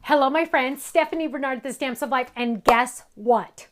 Hello, my friends. Stephanie Bernard at the Stamps of Life. And guess what?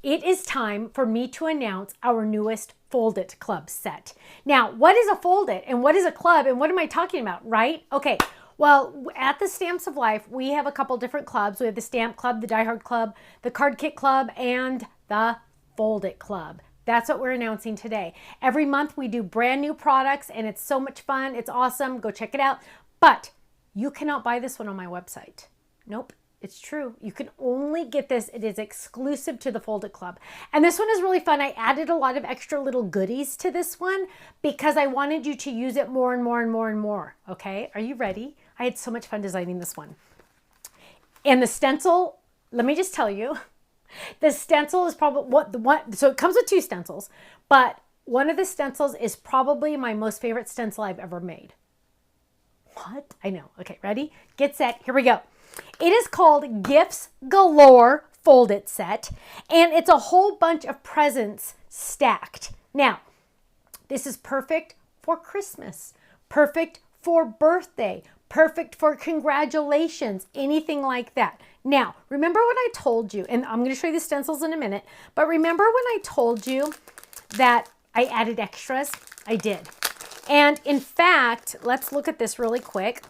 It is time for me to announce our newest Fold It Club set. Now, what is a Fold It and what is a club and what am I talking about, right? Okay, well, at the Stamps of Life, we have a couple different clubs. We have the Stamp Club, the Die Hard Club, the Card Kit Club, and the Fold It Club. That's what we're announcing today. Every month we do brand new products and it's so much fun. It's awesome. Go check it out. But you cannot buy this one on my website. Nope, it's true. You can only get this. It is exclusive to the Fold It Club. And this one is really fun. I added a lot of extra little goodies to this one because I wanted you to use it more and more and more and more. Okay, are you ready? I had so much fun designing this one. And the stencil, let me just tell you, the stencil is probably so it comes with two stencils, but one of the stencils is probably my most favorite stencil I've ever made. What? I know. Okay, ready? Get set. Here we go. It is called Gifts Galore Fold It Set, and it's a whole bunch of presents stacked. Now, this is perfect for Christmas, perfect for birthday, perfect for congratulations, anything like that. Now, remember when I told you, and I'm going to show you the stencils in a minute, but remember when I told you that I added extras? I did. And in fact, let's look at this really quick.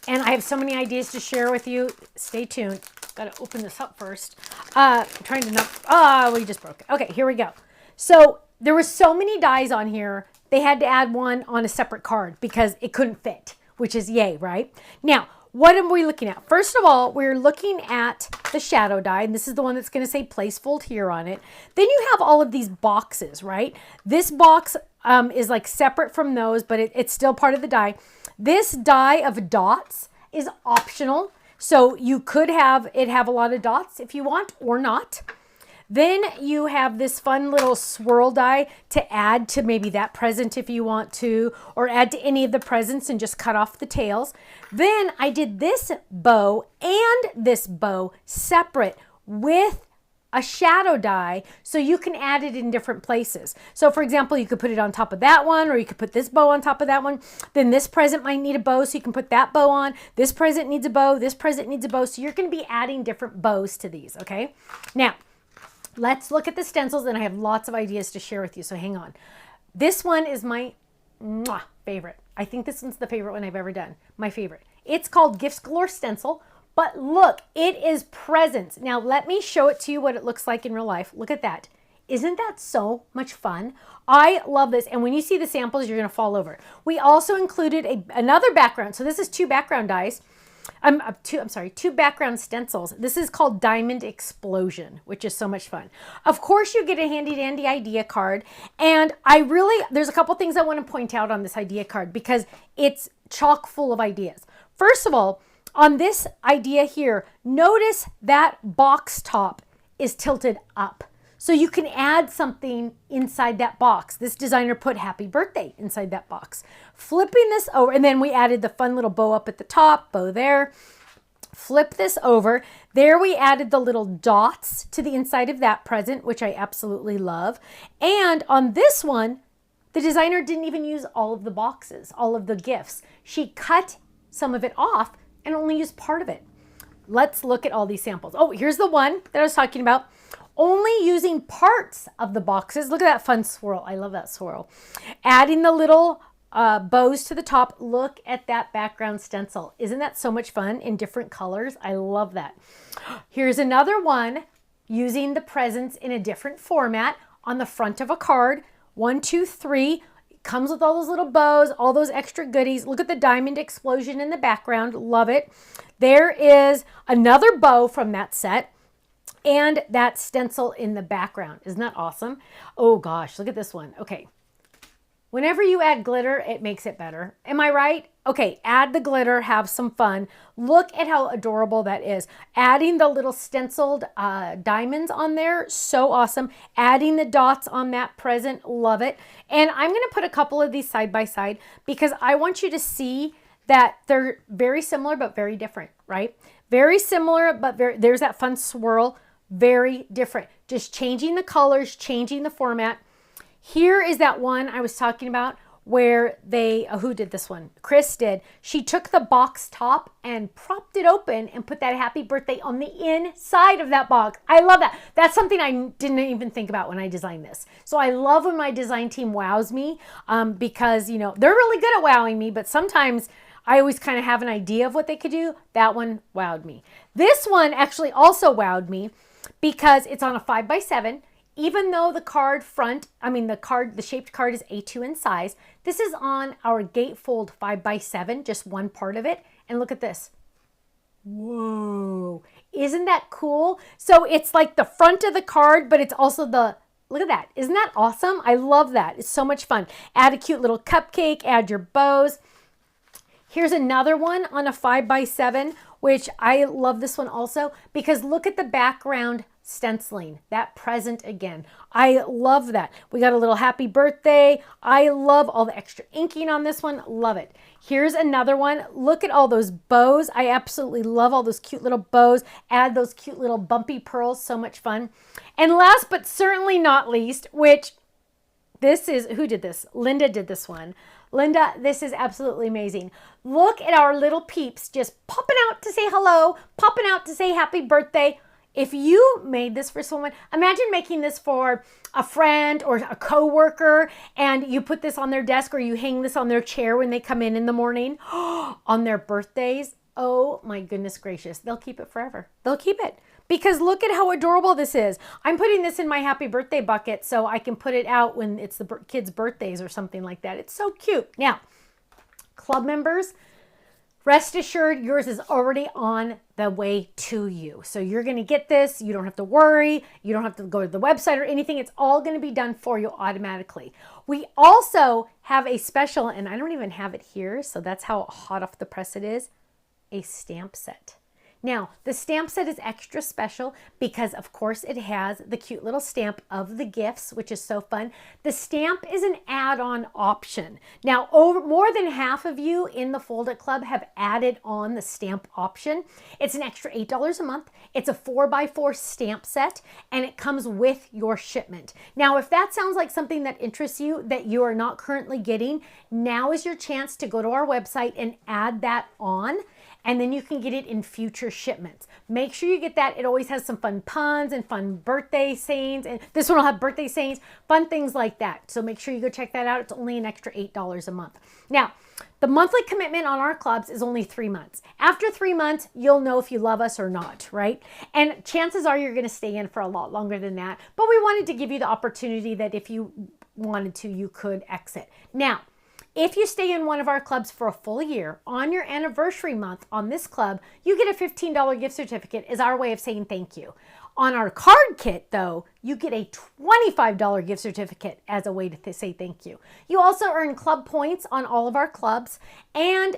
And I have so many ideas to share with you. Stay tuned. Got to open this up first. I'm trying to not, we just broke it. Okay, here we go. So there were so many dies on here, they had to add one on a separate card because it couldn't fit, which is yay, right? Now, what are we looking at? First of all, we're looking at the shadow die, and this is the one that's going to say place fold here on it. Then you have all of these boxes, right? This box is like separate from those, but it's still part of the die. This die of dots is optional, so you could have it have a lot of dots if you want or not. Then you have this fun little swirl die to add to maybe that present if you want to, or add to any of the presents and just cut off the tails. Then I did this bow and this bow separate with a shadow die so you can add it in different places. So for example, you could put it on top of that one, or you could put this bow on top of that one. Then this present might need a bow, so you can put that bow on. This present needs a bow, this present needs a bow. So you're going to be adding different bows to these, okay? Now, let's look at the stencils, and I have lots of ideas to share with you, so hang on. This one is my favorite. I think this one's the favorite one I've ever done. My favorite. It's called Gifts Galore Stencil, but look, it is presents. Now, let me show it to you what it looks like in real life. Look at that. Isn't that so much fun? I love this, and when you see the samples, you're going to fall over. We also included another background. So this is two background dies. Two background stencils. This is called Diamond Explosion, which is so much fun. Of course, you get a handy dandy idea card. And there's a couple things I want to point out on this idea card because it's chock full of ideas. First of all, on this idea here, notice that box top is tilted up. So you can add something inside that box. This designer put happy birthday inside that box. Flipping this over, and then we added the fun little bow up at the top, bow there. Flip this over. There we added the little dots to the inside of that present, which I absolutely love. And on this one, the designer didn't even use all of the boxes, all of the gifts. She cut some of it off and only used part of it. Let's look at all these samples. Oh, here's the one that I was talking about. Only using parts of the boxes. Look at that fun swirl. I love that swirl. Adding the little bows to the top. Look at that background stencil. Isn't that so much fun in different colors? I love that. Here's another one using the presents in a different format on the front of a card. 1, 2, 3. It comes with all those little bows, all those extra goodies. Look at the diamond explosion in the background. Love it. There is another bow from that set. And that stencil in the background. Isn't that awesome? Oh gosh, look at this one. Okay. Whenever you add glitter, it makes it better. Am I right? Okay, add the glitter, have some fun. Look at how adorable that is. Adding the little stenciled diamonds on there, so awesome. Adding the dots on that present, love it. And I'm gonna put a couple of these side by side because I want you to see that they're very similar but very different, right? Very similar, but there's that fun swirl. Very different. Just changing the colors, changing the format. Here is that one I was talking about where they, who did this one? Chris did. She took the box top and propped it open and put that happy birthday on the inside of that box. I love that. That's something I didn't even think about when I designed this. So I love when my design team wows me because, you know, they're really good at wowing me, but sometimes I always kind of have an idea of what they could do. That one wowed me. This one actually also wowed me because it's on a 5x7. Even though the card front, the shaped card is A2 in size, this is on our gatefold 5x7, just one part of it. And look at this. Whoa. Isn't that cool? So it's like the front of the card, but it's also the, look at that. Isn't that awesome? I love that. It's so much fun. Add a cute little cupcake, add your bows. Here's another one on a 5x7, which I love this one also because look at the background stenciling, that present again. I love that. We got a little happy birthday. I love all the extra inking on this one. Love it. Here's another one. Look at all those bows. I absolutely love all those cute little bows. Add those cute little bumpy pearls. So much fun. And last but certainly not least, which this is, who did this? Linda did this one. Linda, this is absolutely amazing. Look at our little peeps just popping out to say hello, popping out to say happy birthday. If you made this for someone, imagine making this for a friend or a coworker and you put this on their desk or you hang this on their chair when they come in the morning on their birthdays. Oh my goodness gracious. They'll keep it forever. They'll keep it because look at how adorable this is. I'm putting this in my happy birthday bucket so I can put it out when it's the kids' birthdays or something like that. It's so cute. Now, club members, rest assured, yours is already on the way to you. So you're going to get this. You don't have to worry. You don't have to go to the website or anything. It's all going to be done for you automatically. We also have a special, and I don't even have it here, so that's how hot off the press it is, a stamp set. Now, the stamp set is extra special because, of course, it has the cute little stamp of the gifts, which is so fun. The stamp is an add-on option. Now, more than half of you in the Fold It Club have added on the stamp option. It's an extra $8 a month. It's a 4x4 stamp set, and it comes with your shipment. Now, if that sounds like something that interests you that you are not currently getting, now is your chance to go to our website and add that on. And then you can get it in future shipments. Make sure you get that. It always has some fun puns and fun birthday sayings. And this one will have birthday sayings, fun things like that. So make sure you go check that out. It's only an extra $8 a month. Now, the monthly commitment on our clubs is only 3 months. After 3 months, you'll know if you love us or not, right? And chances are you're going to stay in for a lot longer than that. But we wanted to give you the opportunity that if you wanted to, you could exit. Now, if you stay in one of our clubs for a full year, on your anniversary month on this club, you get a $15 gift certificate as our way of saying thank you. On our card kit, though, you get a $25 gift certificate as a way to say thank you. You also earn club points on all of our clubs, and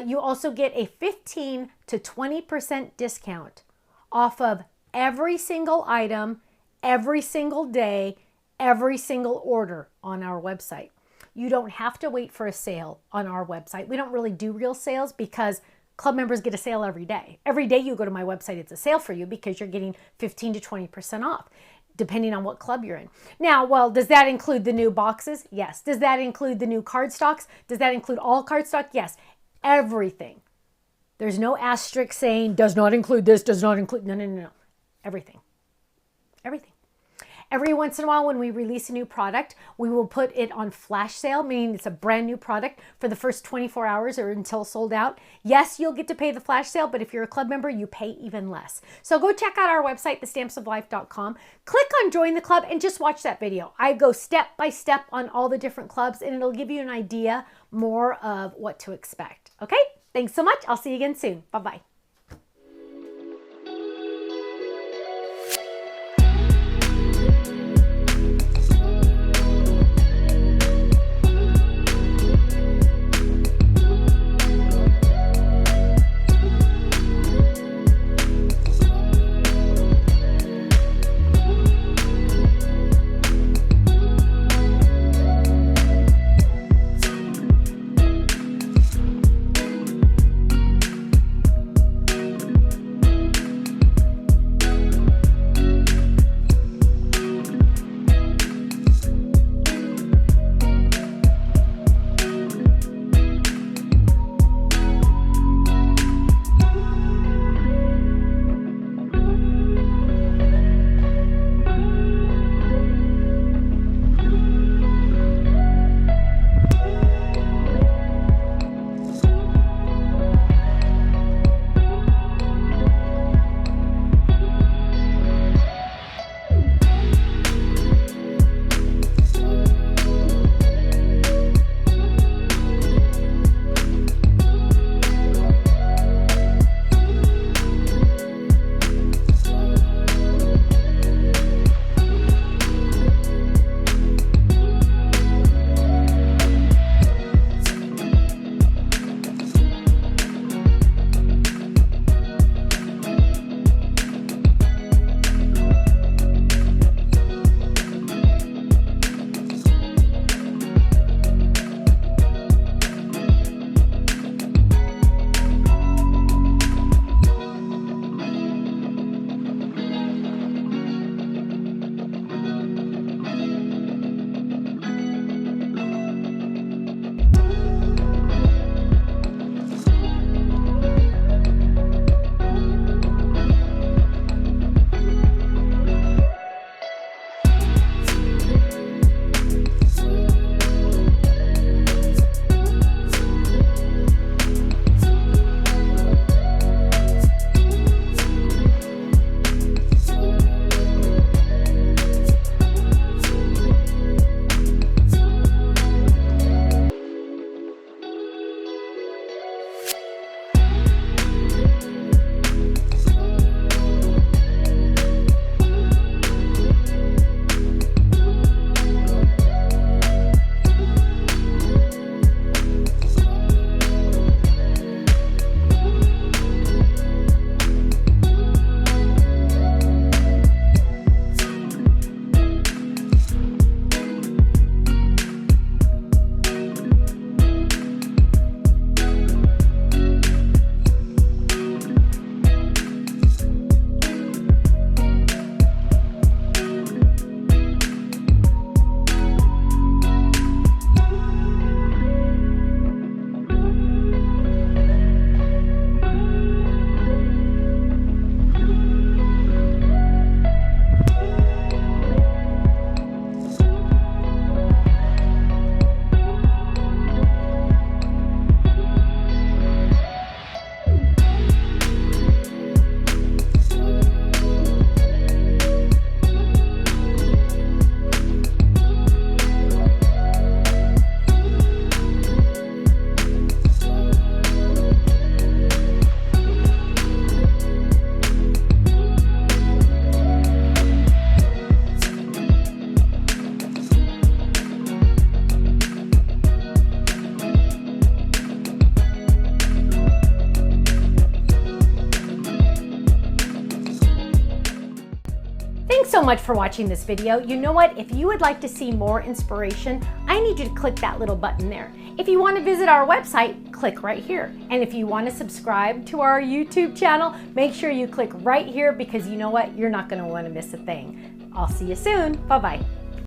you also get a 15 to 20% discount off of every single item, every single day, every single order on our website. You don't have to wait for a sale on our website. We don't really do real sales because club members get a sale every day. Every day you go to my website, it's a sale for you because you're getting 15 to 20% off, depending on what club you're in. Now, well, does that include the new boxes? Yes. Does that include the new card stocks? Does that include all card stock? Yes. Everything. There's no asterisk saying does not include this, does not include, no. Everything. Everything. Every once in a while when we release a new product, we will put it on flash sale, meaning it's a brand new product for the first 24 hours or until sold out. Yes, you'll get to pay the flash sale, but if you're a club member, you pay even less. So go check out our website, thestampsoflife.com. Click on Join the Club and just watch that video. I go step by step on all the different clubs and it'll give you an idea more of what to expect. Okay? Thanks so much. I'll see you again soon. Bye-bye. Thanks so much for watching this video. You know what? If you would like to see more inspiration, I need you to click that little button there. If you want to visit our website, click right here. And if you want to subscribe to our YouTube channel, make sure you click right here because you know what? You're not going to want to miss a thing. I'll see you soon. Bye-bye.